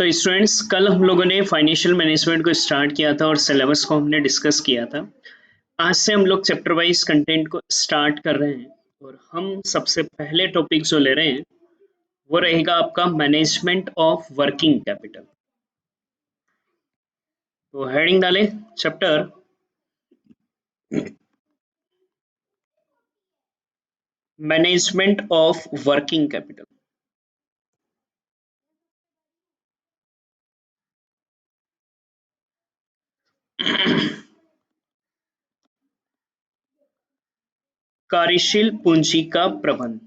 तो स्टूडेंट्स, कल हम लोगों ने फाइनेंशियल मैनेजमेंट को स्टार्ट किया था और सिलेबस को हमने डिस्कस किया था। आज से हम लोग चैप्टर वाइज कंटेंट को स्टार्ट कर रहे हैं और हम सबसे पहले टॉपिक जो ले रहे हैं वो रहेगा आपका मैनेजमेंट ऑफ वर्किंग कैपिटल। तो हेडिंग डालें chapter management of working capital. कार्यशील पूंजी का प्रबंध।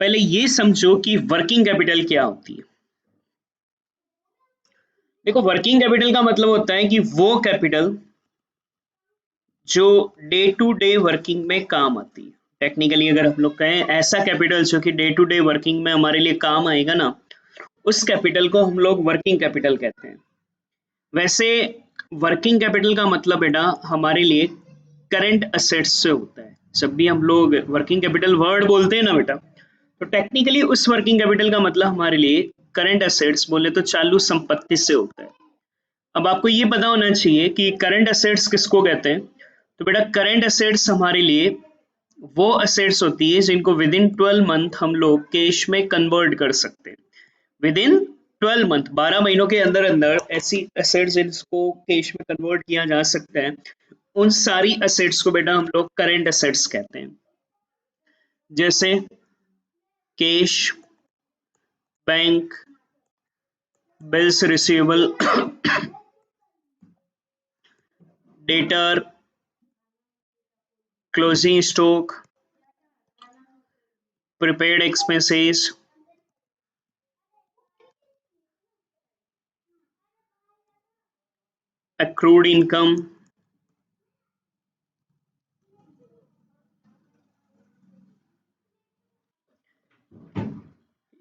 पहले ये समझो कि वर्किंग कैपिटल क्या होती है। देखो, वर्किंग कैपिटल का मतलब होता है कि वो कैपिटल जो डे टू डे वर्किंग में काम आती है। टेक्निकली अगर हम लोग कहें, ऐसा कैपिटल जो कि डे टू डे वर्किंग में हमारे लिए काम आएगा ना, उस कैपिटल को हम लोग वर्किंग कैपिटल कहते हैं। वैसे वर्किंग कैपिटल का मतलब बेटा हमारे लिए करंट असेट्स से होता है। जब भी हम लोग वर्किंग कैपिटल वर्ड बोलते हैं ना बेटा, तो टेक्निकली उस वर्किंग कैपिटल का मतलब हमारे लिए करंट असेट्स बोले तो चालू संपत्ति से होता है। अब आपको ये पता होना चाहिए कि करंट असेट्स किसको कहते हैं। तो बेटा करंट असेट्स हमारे लिए वो असेट्स होती है जिनको विद इन 12 मंथ हम लोग कैश में कन्वर्ट कर सकते हैं। विद इन 12 मंथ, 12 महीनों के अंदर अंदर ऐसी असेट्स जिनको कैश में कन्वर्ट किया जा सकता है, उन सारी असेट्स को बेटा हम लोग करंट असेट्स कहते हैं। जैसे cash, bank, bills receivable, debtor, closing stock, prepaid expenses, accrued income,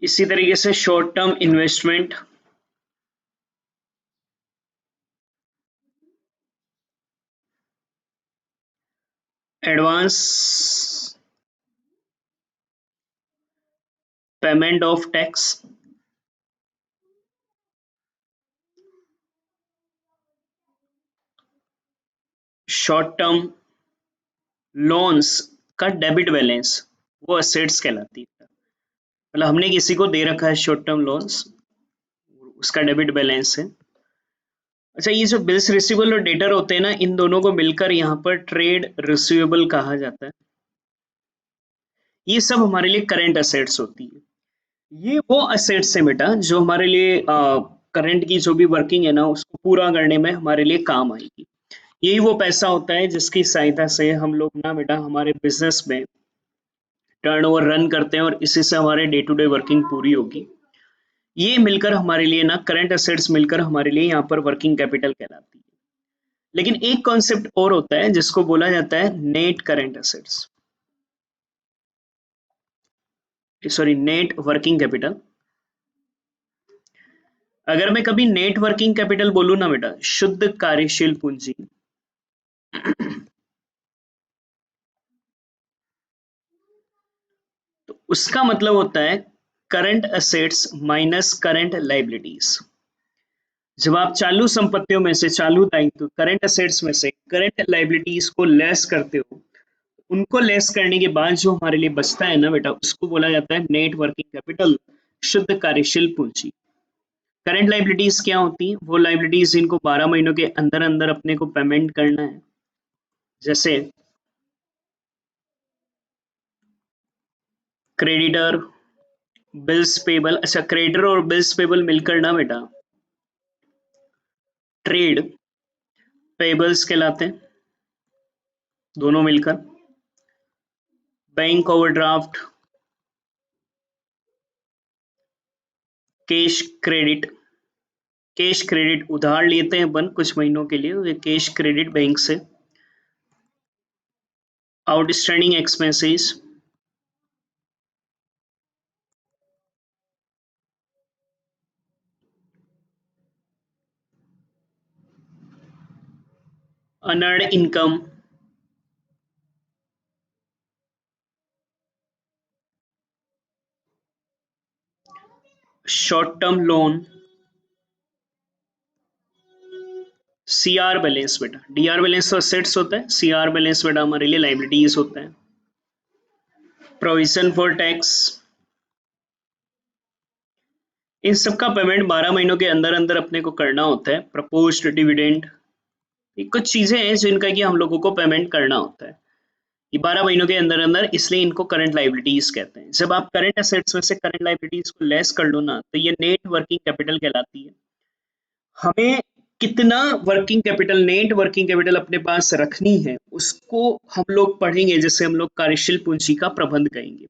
इसी तरीके से short term investment, advance payment of tax, short term loans का डेबिट बैलेंस, वो असेट्स कहलाती है। मतलब हमने किसी को दे रखा है शॉर्ट टर्म लोन्स, उसका डेबिट बैलेंस है। अच्छा, ये जो बिल्स रिसीवेबल और डेटर होते हैं ना, इन दोनों को मिलकर यहाँ पर ट्रेड रिसीवेबल कहा जाता है। ये सब हमारे लिए करंट असेट्स होती है। ये वो असेट्स है बेटा जो हमारे लिए करंट की जो भी वर्किंग है ना, उसको पूरा करने में हमारे लिए काम आएगी। यही वो पैसा होता है जिसकी सहायता से हम लोग ना बेटा हमारे बिजनेस में टर्नओवर रन करते हैं और इसी से हमारे डे टू डे वर्किंग पूरी होगी। ये मिलकर हमारे लिए ना, करंट असेट्स मिलकर हमारे लिए यहाँ पर वर्किंग कैपिटल कहलाती है। लेकिन एक कॉन्सेप्ट और होता है जिसको बोला जाता है net current assets, sorry net working capital. अगर मैं कभी नेट वर्किंग कैपिटल बोलूँ ना बेटा, शुद्ध कार्यशील पूंजी, तो उसका मतलब होता है current assets minus current liabilities. जब आप चालू संपत्तियों में से, चालू दायित्व करंट असेट्स में से करंट लाइबिलिटीज को लेस करते हो, उनको लेस करने के बाद जो हमारे लिए बचता है ना बेटा, उसको बोला जाता है नेट वर्किंग कैपिटल, शुद्ध कार्यशील पूंजी। करंट लाइबिलिटीज क्या होती है? वो लाइबिलिटीज जिनको 12 महीनों के अंदर अंदर अपने को पेमेंट करना है। जैसे क्रेडिटर, बिल्स पेबल। अच्छा, क्रेडिटर और बिल्स पेबल मिलकर ना बेटा ट्रेड पेबल्स कहलाते हैं, दोनों मिलकर। Bank overdraft, cash credit. Cash credit उधार लेते हैं अपन कुछ महीनों के लिए, कैश क्रेडिट बैंक से। Outstanding expenses, honoured income, short term loan, CR balance बेटा, डीआर बैलेंस तो असेट्स होता है, सीआर बैलेंस बेटा हमारे लिए लाइबिलिटीज होता है। प्रोविजन फॉर टैक्स, इन सब का पेमेंट 12 महीनों के अंदर अंदर अपने को करना होता है। प्रपोज्ड डिविडेंड, ये कुछ चीजें हैं जिनका कि हम लोगों को पेमेंट करना होता है, ये 12 महीनों के अंदर अंदर, इसलिए इनको करंट लाइबिलिटीज कहते हैं। जब आप करंट एसेट्स में से करंट लाइबिलिटीज को लेस कर लो ना, तो ये नेट वर्किंग कैपिटल कहलाती है। हमें कितना working capital, net working capital अपने पास रखनी है, उसको हम लोग पढ़ेंगे, जिससे हम लोग कार्यशील पूंजी का प्रबंध करेंगे।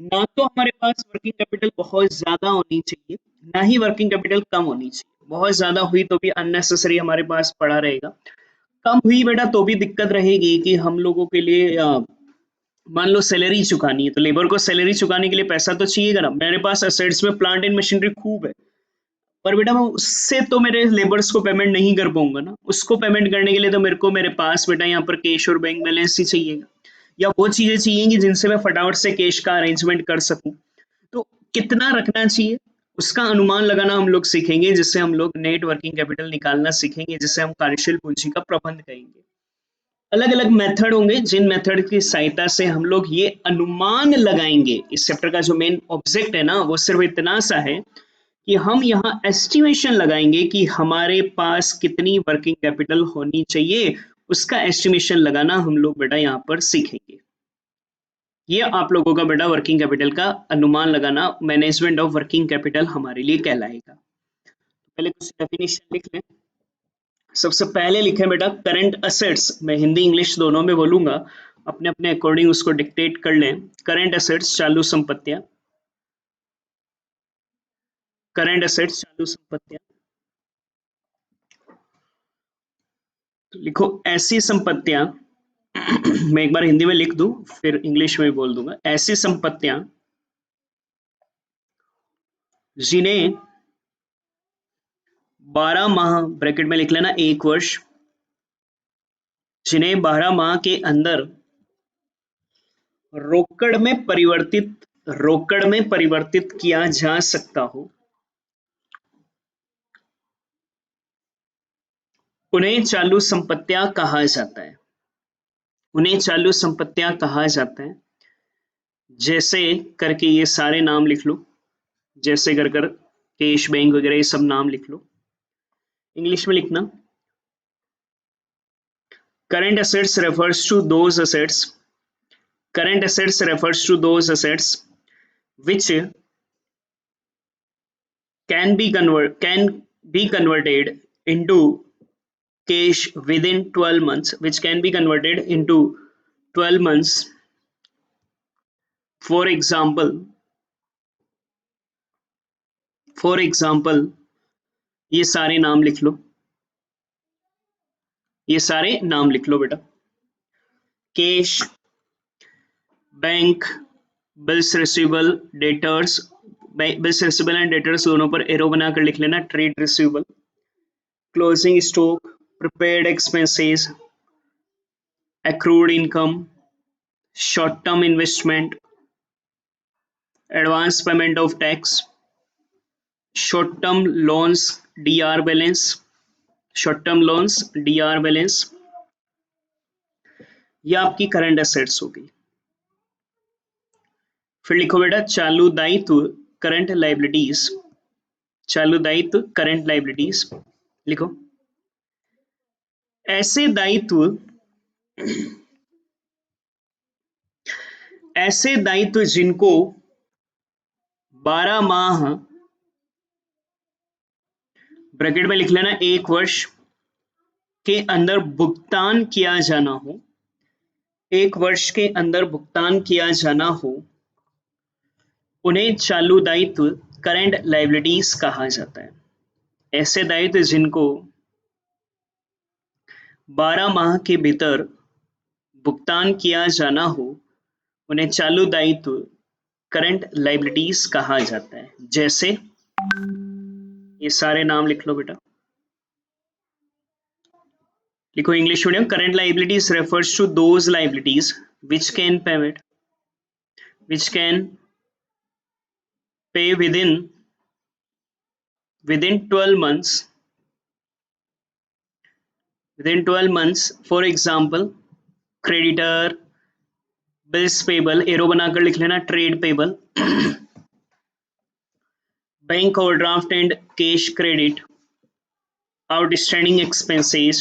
ना तो हमारे पास वर्किंग कैपिटल बहुत ज्यादा होनी चाहिए, ना ही वर्किंग कैपिटल कम होनी चाहिए। बहुत ज्यादा हुई तो भी अननेसेसरी हमारे पास पड़ा रहेगा, कम हुई बेटा तो भी दिक्कत रहेगी कि हम लोगों के लिए मान लो सैलरी चुकानी है, तो लेबर को सैलरी चुकाने के लिए पैसा तो चाहिएगा ना। मेरे पास असेट्स में प्लांट एंड मशीनरी खूब है, पर बेटा मैं उससे तो मेरे लेबर्स को पेमेंट नहीं कर पाऊंगा ना। उसको पेमेंट करने के लिए तो मेरे को मेरे पास बेटा यहाँ पर कैश और बैंक बैलेंस ही चाहिएगा, या वो चीजें चाहिए जिनसे मैं फटाफट से कैश का अरेंजमेंट कर सकूं। तो कितना रखना चाहिए उसका अनुमान लगाना हम लोग सीखेंगे, जिससे हम लोग नेट वर्किंग कैपिटल निकालना सीखेंगे, जिससे हम कार्यशील पूंजी का प्रबंध करेंगे। अलग अलग मेथड होंगे, जिन मेथड की सहायता से हम लोग ये अनुमान लगाएंगे। इस चैप्टर का जो मेन ऑब्जेक्ट है ना, वो सिर्फ इतना सा है कि हम यहाँ एस्टिमेशन लगाएंगे कि हमारे पास कितनी वर्किंग कैपिटल होनी चाहिए, उसका एस्टिमेशन लगाना हम लोग बेटा यहाँ पर सीखेंगे। ये आप लोगों का बेटा वर्किंग कैपिटल का अनुमान लगाना, मैनेजमेंट ऑफ वर्किंग कैपिटल हमारे लिए कहलाएगा। पहले कुछ डेफिनेशन लिख लें। सबसे पहले लिखें बेटा करंट असेट्स, मैं हिंदी इंग्लिश दोनों में बोलूंगा, अपने अपने अकॉर्डिंग उसको डिक्टेट कर लें। करंट असेट्स चालू संपत्तियां, करंट असेट्स चालू संपत्तियां, तो लिखो ऐसी संपत्तियां मैं एक बार हिंदी में लिख दूं फिर इंग्लिश में बोल दूंगा। ऐसी संपत्तियां जिन्हें 12 माह, ब्रैकेट में लिख लेना 1 वर्ष, जिन्हें 12 माह के अंदर रोकड़ में परिवर्तित किया जा सकता हो, उन्हें चालू संपत्तियां कहा जाता है। उन्हें चालू संपत्तियां कहा जाता है। जैसे करके ये सारे नाम लिख लो, जैसे कर कर कैश बैंक वगैरह ये सब नाम लिख लो, इंग्लिश में लिखना। Current assets refers to those assets, current assets refers to those assets which can be converted into cash within 12 months, which can be converted into 12 months. For example, ये सारे नाम लिख लो, ये सारे नाम लिख लो बेटा। Cash, bank, bills receivable, debtors, bills receivable and debtors दोनों पर एरो बनाकर लिख लेना। Trade receivable, closing stock, prepared expenses, accrued income, short term investment, advance payment of tax, short term loans, dr balance, short term loans dr balance, ये आपकी current assets हो गई। फिर लिखो बेटा चालू दायित्व, करंट लाइबिलिटीज, चालू दायित्व करंट लाइबिलिटीज लिखो। ऐसे दायित्व जिनको 12 माह, ब्रैकेट में लिख लेना 1 वर्ष के अंदर भुगतान किया जाना हो, 1 वर्ष के अंदर भुगतान किया जाना हो, उन्हें चालू दायित्व करंट लाइबिलिटीज कहा जाता है। ऐसे दायित्व जिनको 12 माह के भीतर भुगतान किया जाना हो, उन्हें चालू दायित्व करंट लाइबिलिटीज कहा जाता है। जैसे ये सारे नाम लिख लो बेटा, लिखो English medium. Current liabilities refers to those liabilities which can pay within within 12 months, for example, creditor, bills payable, arrow बनाकर लिख लेना, trade payable, bank overdraft and cash credit, outstanding expenses,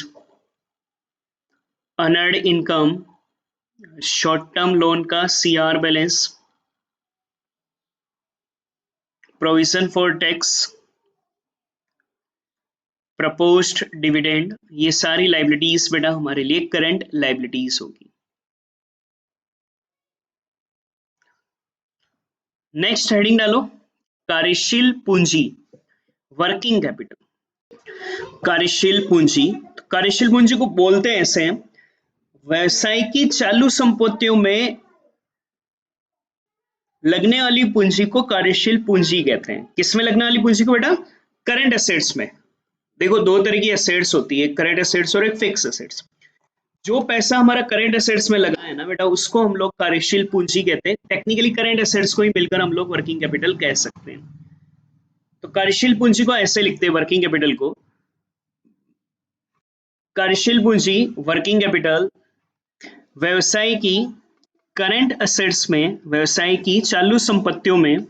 earned income, short term loan का CR balance, provision for tax, proposed dividend, ये सारी liabilities बेटा हमारे लिए current liabilities होगी। नेक्स्ट हेडिंग डालो, कार्यशील पूंजी, वर्किंग कैपिटल। कार्यशील पूंजी, कार्यशील पूंजी को बोलते हैं ऐसे हैं, व्यवसाय की चालू संपत्तियों में लगने वाली पूंजी को कार्यशील पूंजी कहते हैं। किसमें लगने वाली पूंजी को बेटा? करंट एसेट्स में। देखो दो तरह की एसेट्स होती है, एक करंट एसेट्स और एक फिक्स एसेट्स। जो पैसा हमारा करंट एसेट्स में लगा है ना बेटा, उसको हम लोग कार्यशील पूंजी कहते हैं। टेक्निकली करंट एसेट्स को ही मिलकर हम लोग वर्किंग कैपिटल कह सकते हैं। तो कार्यशील पूंजी को ऐसे लिखते हैं, वर्किंग कैपिटल को, कार्यशील पूंजी वर्किंग कैपिटल व्यवसाय की करंट एसेट्स में, व्यवसाय की चालू संपत्तियों में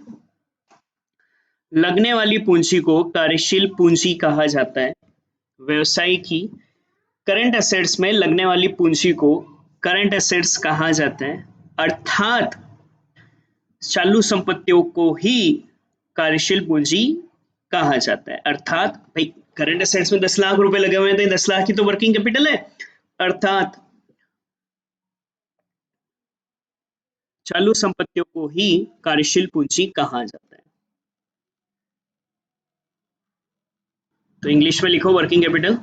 लगने वाली पूंजी को कार्यशील पूंजी कहा जाता है। व्यवसाय की करंट एसेट्स में लगने वाली पूंजी को करंट एसेट्स कहा जाता है, अर्थात चालू संपत्तियों को ही कार्यशील पूंजी कहा जाता है। अर्थात भाई करंट एसेट्स में 10 लाख रुपए लगे हुए हैं, तो 10 लाख की तो वर्किंग कैपिटल है, अर्थात चालू संपत्तियों को ही कार्यशील पूंजी कहा जाता है। तो इंग्लिश में लिखो working capital,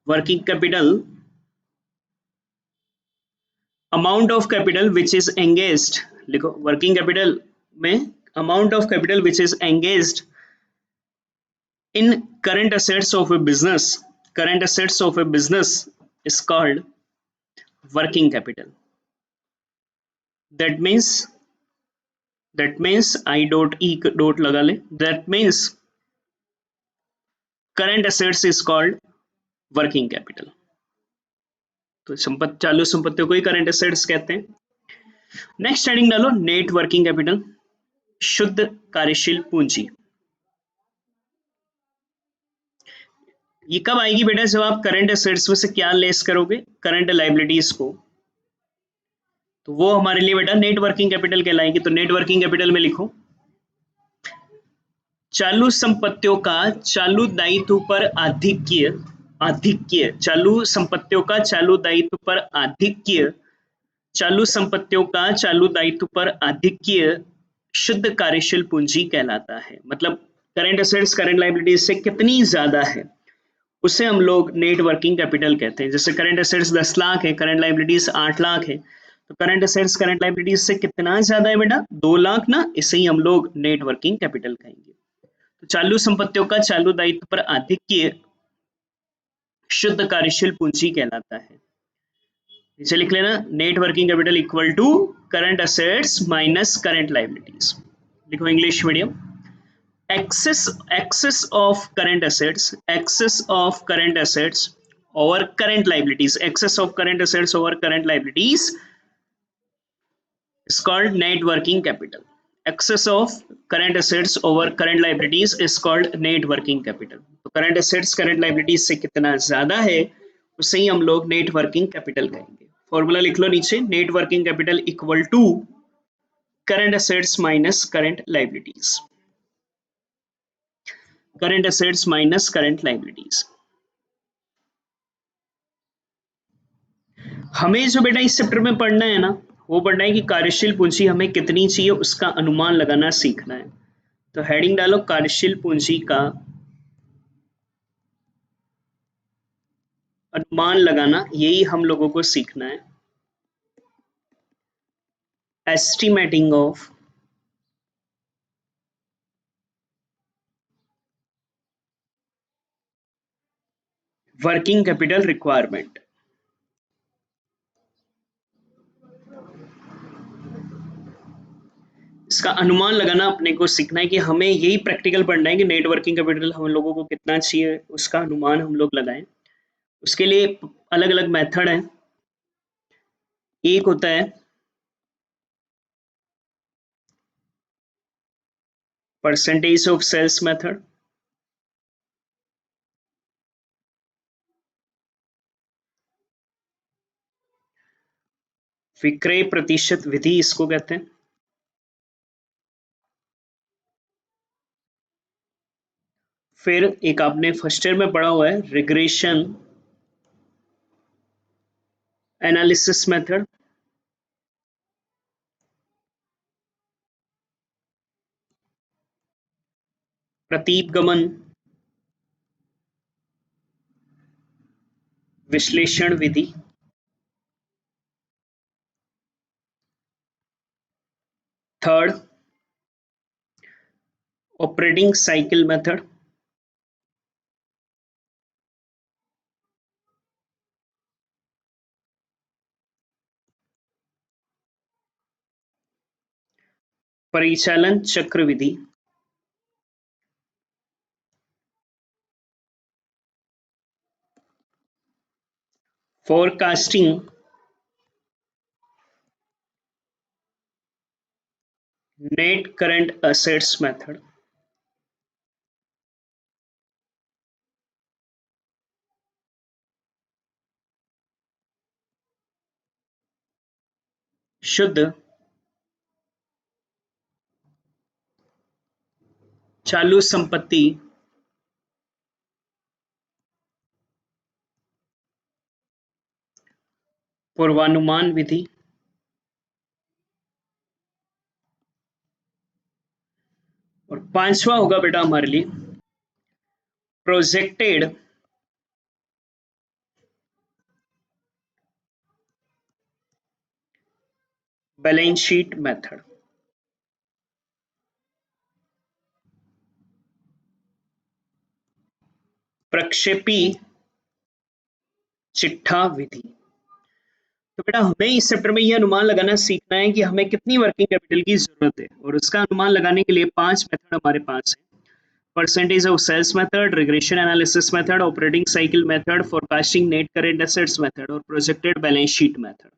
working capital amount of capital which is engaged, लिखो वर्किंग कैपिटल में amount of capital which is engaged in current assets of a business, current assets of a business is called working capital. that means I dot e dot लगा ले, that means current assets is called working capital. तो संपत्ति, चालू संपत्तियों को ही current assets कहते हैं। Next heading डालो, नेट वर्किंग कैपिटल, शुद्ध कार्यशील पूंजी। ये कब आएगी बेटा? जब आप करंट एसेट्स में से क्या लेस करोगे? करंट लाइबिलिटीज को, तो वो हमारे लिए बेटा नेट वर्किंग कैपिटल कहलाएगी। तो नेट वर्किंग कैपिटल में लिखो चालू संपत्तियों का चालू दायित्व पर आधिक्य, आधिक्य, चालू संपत्तियों का चालू दायित्व पर आधिक्य, चालू संपत्तियों का चालू दायित्व पर आधिक्य शुद्ध कार्यशील पूंजी कहलाता है। मतलब करंट एसेट्स करंट लायबिलिटीज से कितनी ज्यादा है, उसे हम लोग नेट वर्किंग कैपिटल कहते हैं। जैसे करंट एसेट्स 10 लाख है, करंट लायबिलिटीज 8 लाख है, तो करंट एसेट्स करंट लायबिलिटीज से कितना ज्यादा है बेटा? 2 लाख ना, इसे ही हम लोग नेट वर्किंग कैपिटल कहेंगे। तो चालू संपत्तियों का चालू दायित्व पर आधिक्य शुद्ध कार्यशील पूंजी कहलाता है। इसे लिख लेना, net working capital equal to current assets minus current liabilities. लिखो English medium, excess of current assets, excess of current assets over current liabilities, excess of current assets over current liabilities is called net working capital. Excess of current assets over current liabilities is called net working capital. तो current assets current liabilities से कितना ज्यादा है, उसे ही हम लोग net working capital कहेंगे। Formula लिख लो नीचे, net working capital equal to current assets minus current liabilities, current assets minus current liabilities। हमें जो बेटा इस चैप्टर में पढ़ना है ना, वो पढ़ना है कि कार्यशील पूंजी हमें कितनी चाहिए, उसका अनुमान लगाना सीखना है। तो हेडिंग डालो, कार्यशील पूंजी का अनुमान लगाना, यही हम लोगों को सीखना है। Estimating of working capital requirement. इसका अनुमान लगाना अपने को सीखना है कि हमें यही प्रैक्टिकल पढ़ना है कि नेट वर्किंग कैपिटल हम लोगों को कितना चाहिए, उसका अनुमान हम लोग लगाएं। उसके लिए अलग अलग मेथड है। एक होता है परसेंटेज ऑफ सेल्स मेथड, विक्रय प्रतिशत विधि इसको कहते हैं। फिर एक आपने फर्स्ट ईयर में पढ़ा हुआ है रिग्रेशन एनालिसिस मेथड, प्रतीपगमन विश्लेषण विधि, थर्ड ऑपरेटिंग साइकिल मेथड, परिचालन चक्र विधि, forecasting net current assets method, शुद्ध चालू संपत्ति पूर्वानुमान विधि, और पांचवा होगा बेटा हमारे लिए प्रोजेक्टेड बैलेंस शीट मेथड। प्रक्षेपी चिट्ठा विधि। तो बेटा हमें इस चैप्टर में यह अनुमान लगाना सीखना है कि हमें कितनी वर्किंग कैपिटल की जरूरत है, और उसका अनुमान लगाने के लिए 5 मेथड हमारे पास है। Percentage of sales method, regression analysis method, operating cycle method, forecasting net current assets method और प्रोजेक्टेड बैलेंस शीट मेथड।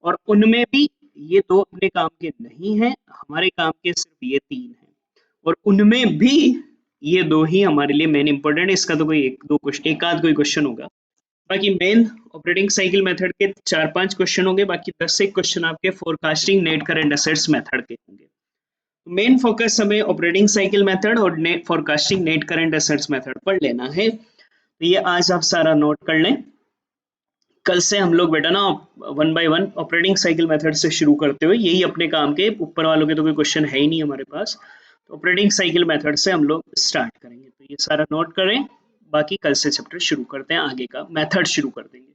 और उनमें भी ये दो अपने काम के नहीं है, हमारे काम के सिर्फ ये 3 हैं, और उनमें भी ये दो ही हमारे लिए मेन इंपॉर्टेंट है। इसका तो कोई एक दो क्वेश्चन, एक आध कोई क्वेश्चन होगा, बाकी मेन ऑपरेटिंग साइकिल मेथड के 4-5 क्वेश्चन होंगे, बाकी 10 से क्वेश्चन आपके forecasting net current assets method के होंगे। मेन फोकस हमें ऑपरेटिंग साइकिल मेथड और net forecasting net current assets method पर लेना है। तो ये आज आप सारा नोट कर लें। कल से हम लोग बेटा ना 1 बाय 1 ऑपरेटिंग साइकिल मेथड से शुरू करते हुए, यही अपने काम के, ऊपर वालों के तो कोई क्वेश्चन है ही नहीं हमारे पास, तो ऑपरेटिंग साइकिल मेथड से हम लोग स्टार्ट करेंगे। तो ये सारा नोट करें, बाकी कल से चैप्टर शुरू करते हैं, आगे का मेथड शुरू कर देंगे।